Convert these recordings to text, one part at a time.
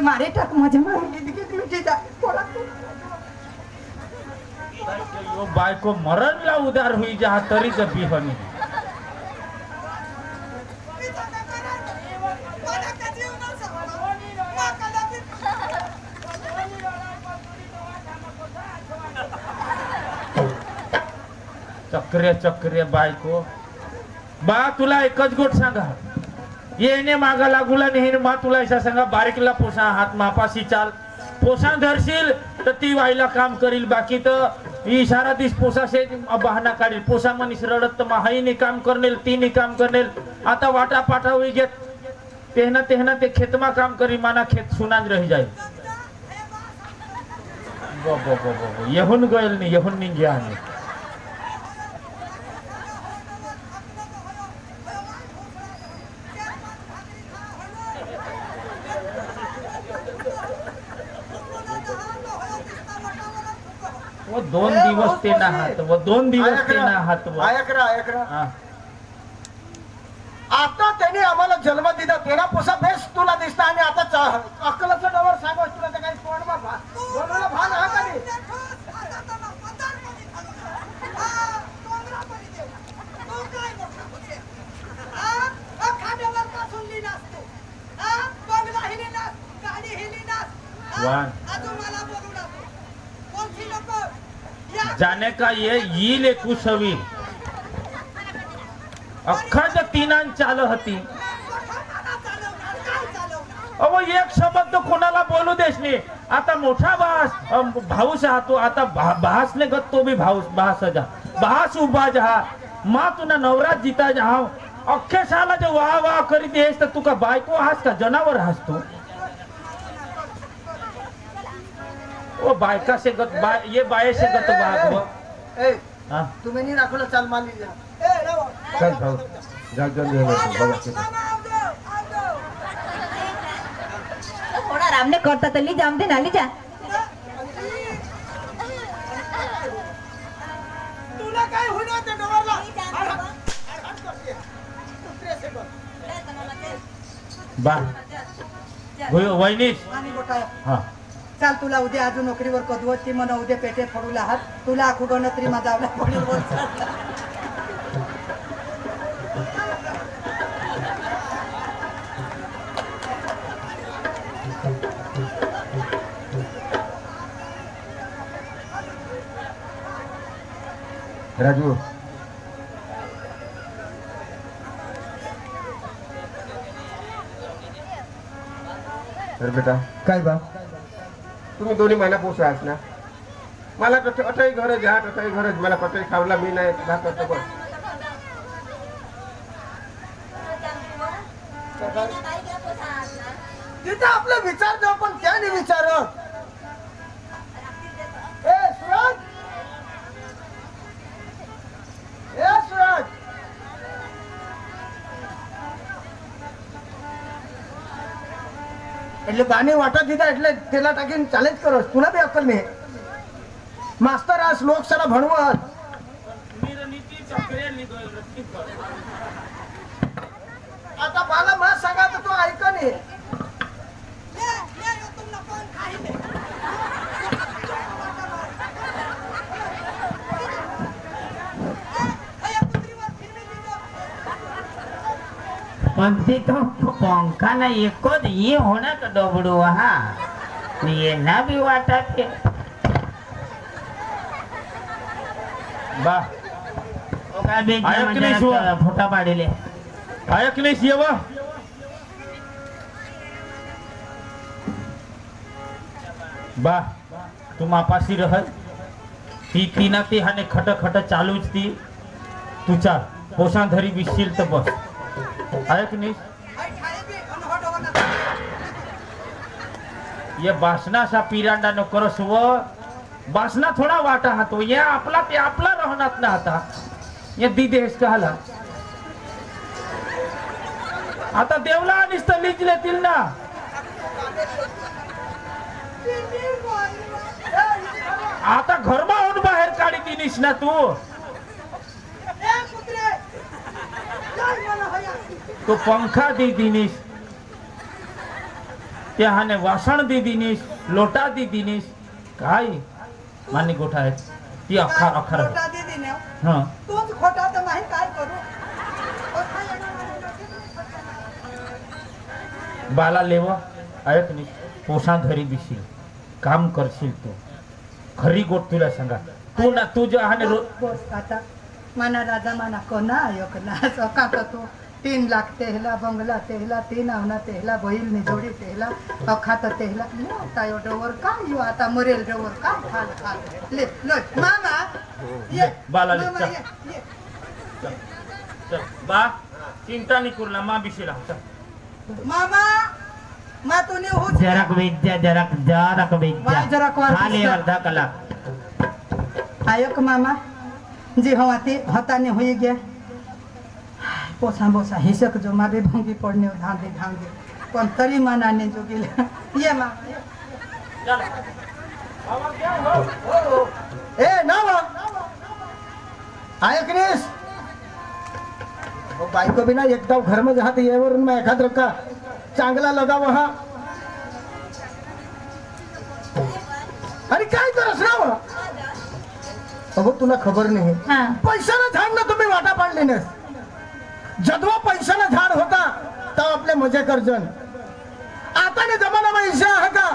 मारे टाक माझ्या मागे तुझी यो बायको मरणला उदार होई जा तरी जपी हनी चक्रे चक्रे बायको बा तुला एकच गोट सांगा येणे मागा लागूला नेहमी मा तुला ऐसा सांगा बारीकला पोसा हात मापाशी चाल पोसा धरशील तर ती वाईला काम करील बाकी तर इशारा दिस पोसा से बहाना काढील पोसा मनीस रडत मा हाईने काम करनेल तीने काम करनेल आता वाटा पाटा हुई घेत तेहना ते खेतमा काम करी माना खेत सुनाज रही जाए बो यहुन गयल नहीं यहुन नहीं गया नहीं वो 2 दिवस ते ना हात वो 2 दिवस ते ना हात वो ऐकरा आता त्याने आम्हाला जन्म दिला तेरा पोसा बेस तुला दिसता आणि आता अक्कलाचं डवर सांगस तुला ते काही कोण बाबा बोलायला भान हा का नाही जाने का ये ले कुसवी अख्खा तीनान चाल होती अहो एक शब्द तो कोणाला बोलू देश नाही आता मोठा भाऊस हा तो आता भास ने गत तो भी भास जा भास उभा जा मा तुना नवरात जीता जा अख्खे साला जो वाह वाह करी देस तर तुका बायको हास का जनावर हास तू ओ बायका से गत ये बाये से गत भाग वो हां तुम्ही नाही राखलं चाल मानली जा चल भाऊ जाग थोड़ा रामने करता तली जाम दे नाली जा तुला काय होणार त्या डवरला बा वहिनीश हा चाल तुला उद्या अजून नोकरीवर कदवत ती मला उद्या पेटे फोडूला हात तुला आखू गणतरी माझा आपला पडीवर राजू तर बेटा काय बा तुम्ही दोन्ही महिना पोसायस ना मला अटई गरज आहे अटई गरज मला कटई खावला मी नाही भाकरतो बस तिथे आपले विचार देऊ पण त्याने विचार सूरज सूरज એટલે બાને વાટા દીધા એટલે તેલા ટાકીને ચેલેન્જ કરો તુલા બી અક્કલ નહીં માસ્ટર આ શ્લોક સારા ભણવા आता बाला मला सांगा तर तो ऐक नाही पंथी तो पंखा ना एको ये होना का डोबड़ो हाँ ये ना भी वाटा के बा फोटा पाडेले ऐकलेस ये वा बा तू मापाशी रह ती तीना ती हाने खट खट चालूच ती तू चाल पोसा धरी विशील तर बस ऐक नाही ये बासना सा पिरांडा न करस व बासना थोडा वाटा हातो ये आपला ते आपला रहनात ना आता ये दिदेश कहाला आता देवला निस्त लिजलेतील ना आता घरमा होऊन बाहेर काढी दिनीस ना तू तो पंखा दी दिनीस त्याने वासण दी दिनीस लोटा दी दिनीस काय मानी गोठा आहे ती अखार अखार खोटा दीदी ने हा तूच खोटा तर नाही काय करू बाला लेवा ऐक नी पोसा धरी दिशील काम करशील तू खरी गोट तुला सांगा तू ना तुझ्या हाने बस आता माना राजा माना कोणा आयोकला सका तो 3 लाख तेहला बंगला तेहला 3 आवना तेहला बैल निजोडी तेहला अखात तेहला मोठा डोवर काय यो आता मरेल डोवर काय खाल खाल ले ले मामा ये बाला ले, मामा, चल. ये. चल, बा चिंता नाही करू ना मा बिशीला मामा मा तूने हो जरक विद्या जरक विद्या वाय जरक वार खाली दिसतं. अर्धा कलाक आयोक मामा जी हम आते हताने हुई गया पोसा बोसा हिसक जो माँ भी भंगी पड़ने धांगे धांगे कौन तरी मनाने जो गिले ये माँ ए नाव आहे क्रिस बायको बिना एकदा घर में जहां येवरून मैं एखाद रखा चांगला लगा वहां अरे काय करस ना अगो तुला खबर नाही पैशाला झाड ना तुम्ही वाटा पाडले नस जदवा पैशाला झाड होता तर आपले मजे करजन आता ने जमाना में ईशा है का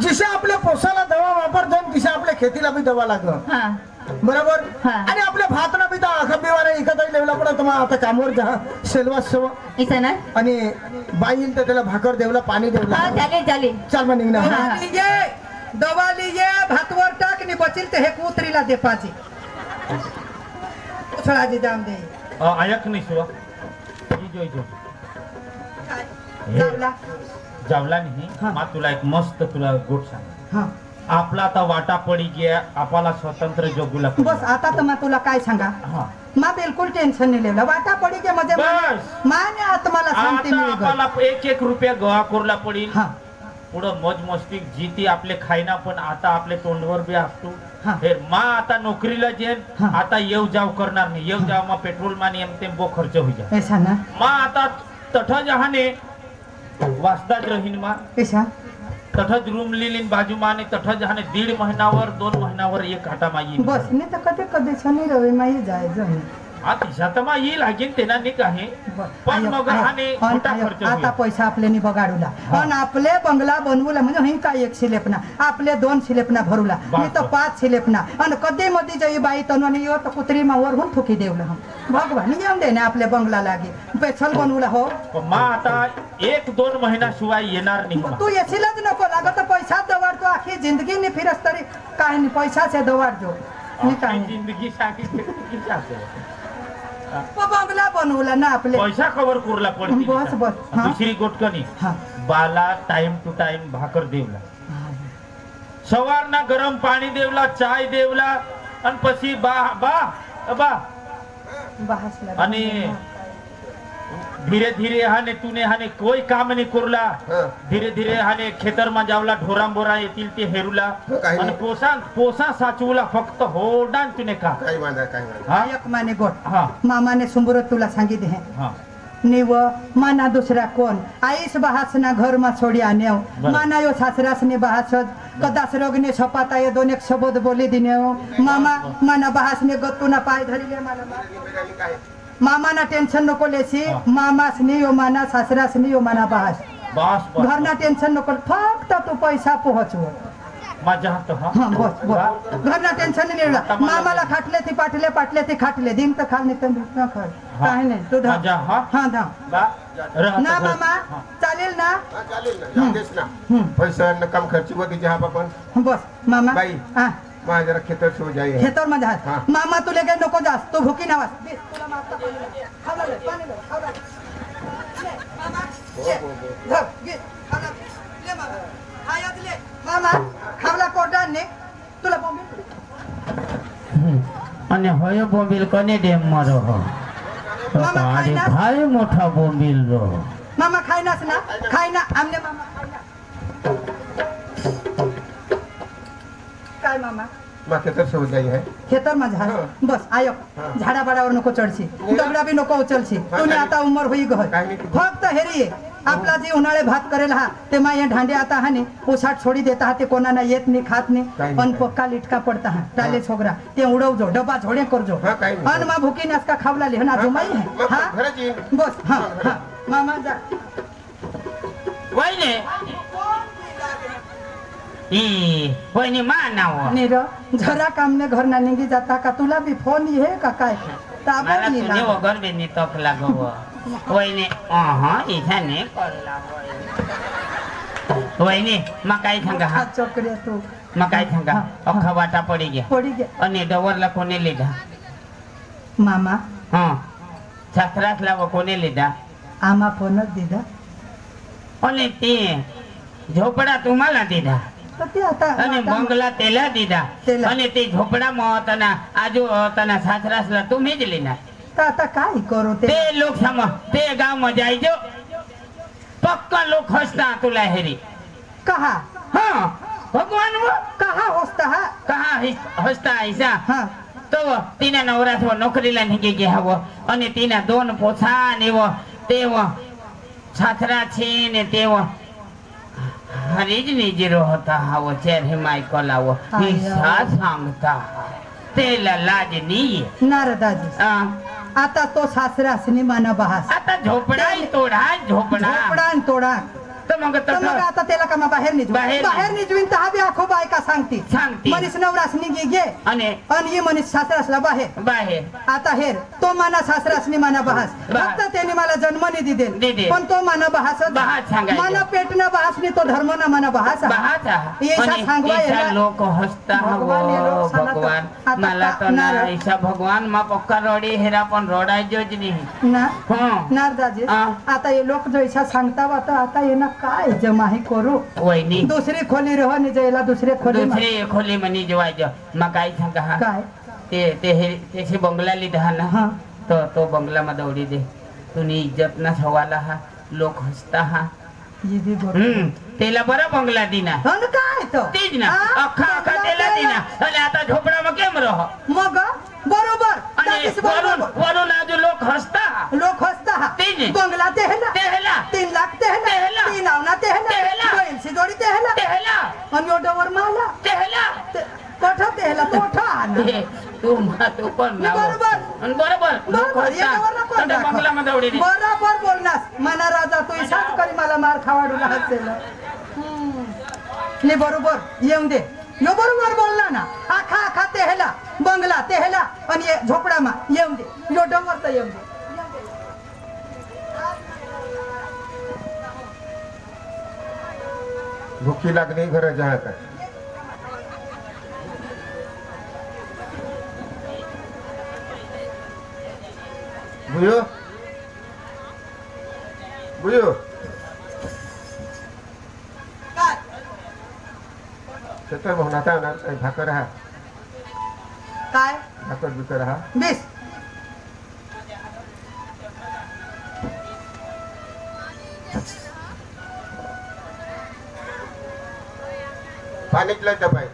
जिसे आपल्या पोसाला दवा वापरतो तिसे आपल्या खेतीला बी दवा लागतो बरोबर आणि आपल्या भातना बी तर अखबीवाने इकतही लेवला पण तुम्हा आता कामवर जा सेलवास सव आणि बाई येईल तर त्याला भाकर देवला पाणी देवला चल मग निघणार लीजिए दवा लीजिए भातवर टाक नि बचिल ते हे कुत्रीला दे पाजी उछळा जी जाम दे ऐक नाही शिवा जो जावला जावला नाही हा. मा तुला एक मस्त तुला गोट सांग हा आपला आता वाटा पडी गया आपला स्वतंत्र जगूला बस आता तर मा तुला काय सांगा हा मा बिलकुल टेन्शन नाही लेवला वाटा पडी के मजे बस. माने आत्माला शांती आता मिळेल आपल्याला 1-1 रुपया गवा कोरला पडील हा पुढं मौज मस्ती जीती आपले खायना पण आता आपले तोंडवर बी असतो हा. हे मा आता नोकरीला जेन हा. आता येऊ जाव करणार नाही येऊ जाव मा पेट्रोल माने एम तेम बो खर्च होई जा ऐसा ना मा आता तठ जहाने वास्ताज रहीन मा ऐसा तठच रूम लिलीन बाजू माने तठ जहाने 1.5 महिनावर 2 महिनावर एक आटा मा येईन बस नाही तर कधी कधी छनी रवी माई जाय जमी आता दिशातमा येईल हागीन तेना निक आहे पण मग हाने मोठा खर्च आता होईल. पैसा आपल्यानी बगाडूला पण आपले बंगला बनवूला म्हणजे ही काय 1 शिलेपना आपले 2 शिलेपना भरूला मी तर 5 शिलेपना आणि कधी मध्ये जई बाई तनवणी यो तर कुत्री मावर होऊन थुकी देवला हम भगवान येऊन दे ना आपले बंगला लागे पेछल बनवला हो पण मा आता 1-2 महिना शिवाय येणार नाही मा. तू येशीलच नको लागत पैसा दवाडतो आखी जिंदगी नि फिरस तरी काय नाही पैसा से दवाडजो मी काय आपली जिंदगी सांगितली की जाते. बंगला बनवला ना आपले पैसा कवर कुरला पडती बस, बस. हा. दुसरी गोटकनी हा बाला टाइम टू टाइम भाकर देवला सवारना गरम पाणी देवला चाय देवला आणि પછી बा बहासला आणि धीरे धीरे हाने तूने हाने कोई काम नाही कुरला हा. धीरे धीरे हाने खेतर मा जावला ढोराम बोरा येतील ते हेरुला काही आणि नाही. पोसा साचवला फक्त होडान तुने का काही मांदा काही मांदा हा एक माने गोट हा मामाने सुंबरत तुला सांगितले हे हा निव माना दुसरा कोण आईस बहासना घर मा सोडी आनेव बरं. माना यो सासरासने बहासद कदाच रोगने छपाता ये 2 एक शब्द बोली दिनेव मामा माना बहासने गत्तूना पाय धरिले मला मामाना टेन्शन नको लेसी हा. मामासनी यो माना सासरासनी यो माना बहास बस बस घरना टेन्शन नको फक्त तू पैसा पोहोचव माझ्या हात हा हा बस बस घरना टेन्शन नाही लेला आता मला- मामाला खाटले ती पाटले ती खाटले दिन तर खाल नाही तर न खर हा. काय नाही तू धर माझ्या हा हा धा बा रहत ना घर. मामा हा. चालेल ना हा, चालेल ना जाऊदेस ना हम्म. पैसा न कम खर्ची होती जहाँ आपण बस मामा बाई. हा माझ्या जरा खेतर सो जाई है खेतर मध्ये हा. मामा तुले काही नको जास तू भुकी नावास दे, तुला मागता पाणी दे. खाला ले, पाणी ले, खाला ले. ले, मामा, ले. धर, घे, खाला ले. ले मामा. हा, यात ले. मामा खावला कोरडा ने तुला बॉम्बे અને હોય બોમ્બિલ કોને ડેમ મારો હો તો મામા, પાડી ખાઈ ના. ભાઈ મોટા બોમ્બિલ રો मामा खायनास ना खायना आमने मामा खायना काय मामा मा खेतर सो जाई है खेतर मध्ये झाड हा. बस आयो हा. झाडाबाडावर नको चढशी नाही. दगडा बी नको उचलशी हा, तुने काही- आता उमर होई गहत काही नाही. फक्त हेरी आपला जी उन्हाळे भात करेल हा ते माये ढांडे आता हा ने उसाट छोडी देता हा ते कोणाला येत नाही खात काही नाही नाही, पण काही. पक्का लिटका पडता हा टाले छोकरा ते उडवजो डबा झोडे करजो हा, काही नाही. अन मा भुकी नासका खावला लिहन आजो माई है हा घरच येईन बस हा हा मामा जा वहिनी ई वहिनी मा नाव नीर जरा कामने घर ना निघी जाता का तुला भी फोन ये का काय ताबा मला नाही तुझे लागत. वगैर बेनी तक लागव वहिनी इथं नाही करला वहिनी मग काय सांगा हा हा चक्रिया तू मग काय सांगा हा, हा. अख्खा वाटा पडी घ्या पडी गे आणि डवरला कोणी लिधा मामा हा सासरासला व कोणी लिधा आमा फोनच दिदा आणि ते झोपडा तुम्हाला दिधा तर ते आता आणि आता- बंगला तेला दिधा तेला. आणि ते झोपडा होताना आजू होताना सासरासला तुम्ही दिली ना तर आता काय करू ते ते लोक सम ते गाव मध्ये जायचो पक्का लोक हसता तुला हेरी कहा हा भगवान वो कहा होता हा कहा हसता ऐसा हा तो तिने नवरास व नोकरीला निघे घ्यावं आणि तिने 2 पोछा ने व ते व सासरा छे ने ते व हरीज निजिरो होता हा व चेहरे मायकोला व हिस्सा सांगता तेला लाज नाही नारदाजी आ, आता तो सासरा असणे माना बहास आता झोपडा तोडा झोपडा झोपडा आणि तोडा तर मग तर मग तसं आता त्याला का मग बाहेर निजू बाहेर बाहेर निजवीन तर हा बी आखो बायका सांगती सांगती. मनीस नवरास निघी घे आणि आणि ये मनीस सासरासला बाहेर बाहेर आता हेर तो माना सासरासनी माना बहास बहास. फक्त त्याने मला जन्मनी दिदेल दिदेल. पण तो माना बहास बहास सांगायचं. माना पेटना बहासनी तो धर्म ना माना बहास बहाचा ऐसा आणि सांगवा ऐसा याला. लोक हसता भगवान हे हवं लोक सांगतात. भगवान आता मला तर ना नारळ. ऐसा भगवान मा पक्का रोडी हेरा पण रोडायचोच नाही ना हं. नारदाजी हा. आता हे लोक जैसा सांगता तर आता येणं काय जमाही करू वहिनी दुसरी खोली रह निजायला दुसरे खोली दुसरी खोली म्हणी जेवायचं मग काय सांगा हा काय ते ते हे त्याची बंगला लिधा ना हा तो बंगला मध्ये उडी दे तुम्ही इज्जत ना सवाला हा लोक हसता हा ये बी बरोबर. त्याला बरा बंगला दिना अन काय तो तीच ना हा? अख्खा अख्खा त्याला दिना आणि आता झोपडा मग केम रह मग बरोबर आणि दादीस वरून बरोबर. वरून आजू लोक हसता लोक हसता हा तीन. बंगला तेहला तेहला 3 लाख तेहला तेहला. 3 आवना तेहला तेहला. बैलची जोडी तेहला तेहला आणि ओढवर माला तेहला कोठा तेहला तो आना हे, तू पण नाव बरोबर. आणि बरोबर लोक बरोबर याच्यावर हसता नको त्या दाखव. बंगला मध्ये उडी दे बरोबर बोलनास मना राजा तू इशाच करी मला मार खावाडूला हसेल नाही बरोबर येऊन दे यो बरोबर बोलला ना आखा आखा तेहला बंगला तेहला आणि ये झोपडामा येऊन दे यो डोंगर तर येऊन दे भुकी लागली घर जहा काय बुयो बुयो शेतर भावनाचा भाकर हा काय भाकर बिकर हा बेस पाणीतला डबा आहे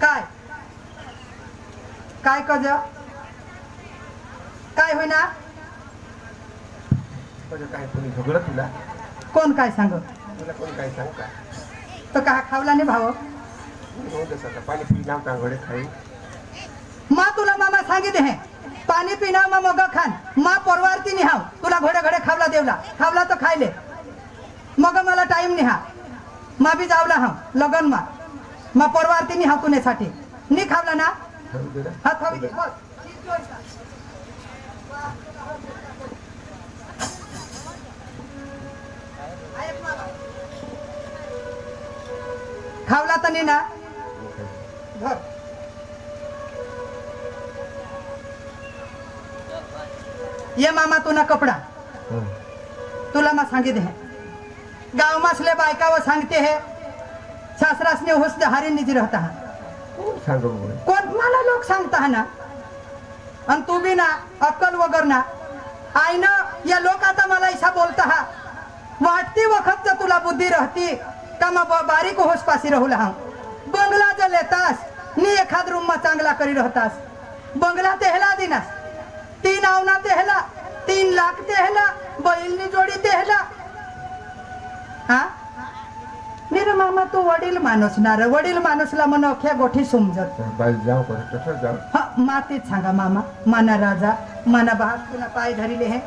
काय काय कज काय होईना काय कोणी झगडं तुला कोण काय सांग तुला कोणी काय सांग का तो का खावला नाही भाव पाणी पी नाव चांगले खाई मा तुला मामा सांगितले हे पाणी पिना मा मग खान मा परवारती निहाव तुला घोडे घोडे खावला देवला खावला तर खायले मग मला टाइम निहा मा बी जावला हा लगन मा परवारती निहा तुनेसाठी नी खावला ना हा खावी दे बस. खावला तर नाही ना धर. ये मामा तुना कपडा तुला मा सांगितले गाव मसले बायका व सांगते हे सासरासने हुस हारी निजी रहता हा कोण सांगू बघ. कोण मला लोक सांगता हा ना आणि तू बी ना अक्कल वगर ना आई ना या लोक आता मला ऐसा बोलता हा वाटती वखत जर तुला बुद्धी रहती का मग बारीक होस पासी राहू हा बंगला जर लेतास नी एखाद रूम में चांगला करी रहतास बंगला तेहला दिनास 3 आवना तेहला 3 लाख तेहला बैलनी जोडी तेहला हा मेरे मामा तू वडील माणूस ना रे वडील माणूसला मन अख्या गोठी समजत बाई जाऊ कर तसं जाऊ. हा मातीत सांगा मामा माना राजा माना बहात पुन्हा पाय धरिले हे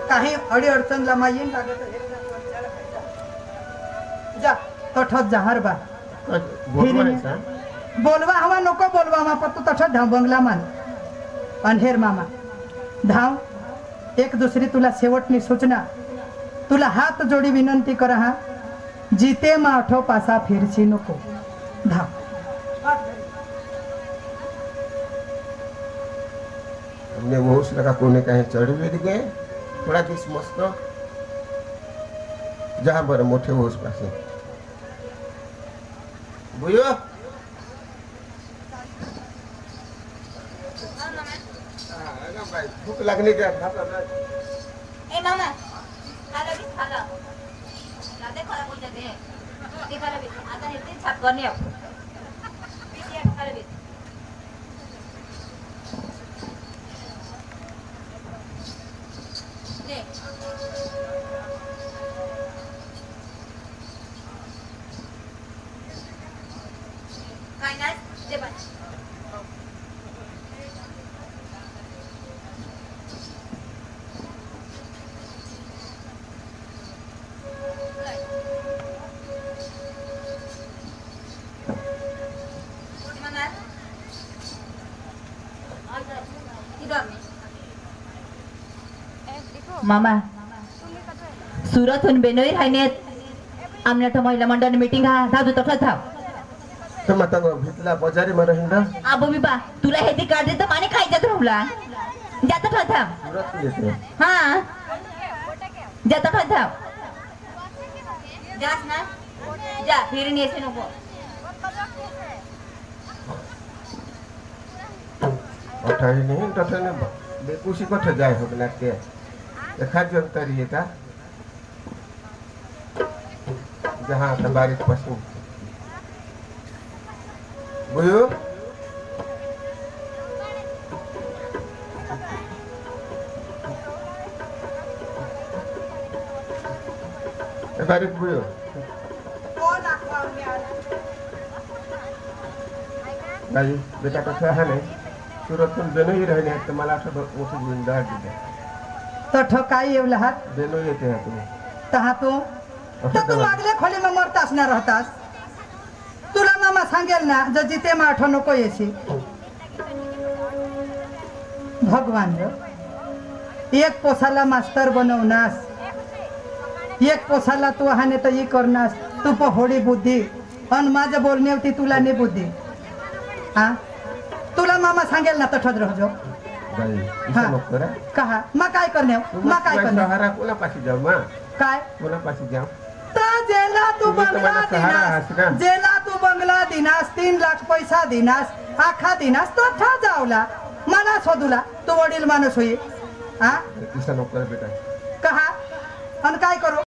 काही अडी अडचणला माहीन लागत जा तठत जहार बा बोलवायचा बोलवा हवा नको बोलवा मा पण तू तठत धाव बंगला मान अनहेर मामा धाव एक दुसरी तुला शेवटनी सूचना तुला हात जोडी विनंती करा हा जीते मा आठो पासा फिरची नको धाव हमने होश लगा कोने कहीं चढ़ भी गए थोड़ा दिस मस्त जहाँ बरं मोठे होश पासे बुयो भूक लागली क्या ए मामा खाला भी खाला लादे खराब हो जाते हैं ते खराब है आता हे ते छाप करने अब पीछे खराब है ले काय ना दे बस मामा सुरतहून बेनोई राहण्यात आमच्या महिला मंडळ मीटिंग हा धाजू तसं थांब तर मग भितला बजारी मर हिंडा आबो बिबा तुला हे ते काढले तर माने खायच्यात राहुला जाता खा थांब सुरत येते हा जाता खा थांब जास ना जा फिरून येते नको अठाई नहीं तठे ने बेकुशी कठे जाय हो ना के देखा जंतरी येता जहाँ आता बारिश पसंद बुयो बारिश बुयो भाई बेटा कसं आहे नाही सुरतून बेनोई राहिले आहेत तर मला असं मोठी गुंडाळ दिली तठ काय येवला हात बेनो येते हा तुम्ही तहा तू तर तू मागल्या खोली में मरतास ना रहतास तुला मामा सांगेल ना जर जिते मा आठो नको येशी भगवान ग एक पोसाला मास्तर बनवनास एक पोसाला तू हाने तर ही करनास तू पहोडी बुद्धी अन माझं बोलणे होती तुला नाही बुद्धी हा तुला मामा सांगेल ना तठत रहजो बाई हा. इथं नको करा कहा मा काय करणे मा काय करणे सहारा कोणा पाशी जाऊ मा काय कोणा पाशी जाऊ तर जेला तू तुम्ही तर बंगला मला सहारा आहात ना. दिनास जेला तू बंगला दिनास 3 लाख पैसा दिनास आखा दिनास तो ठा जावला मला शोधूला तू वडील माणूस होई हा तिथं नको करा बेटा कहा आणि काय करू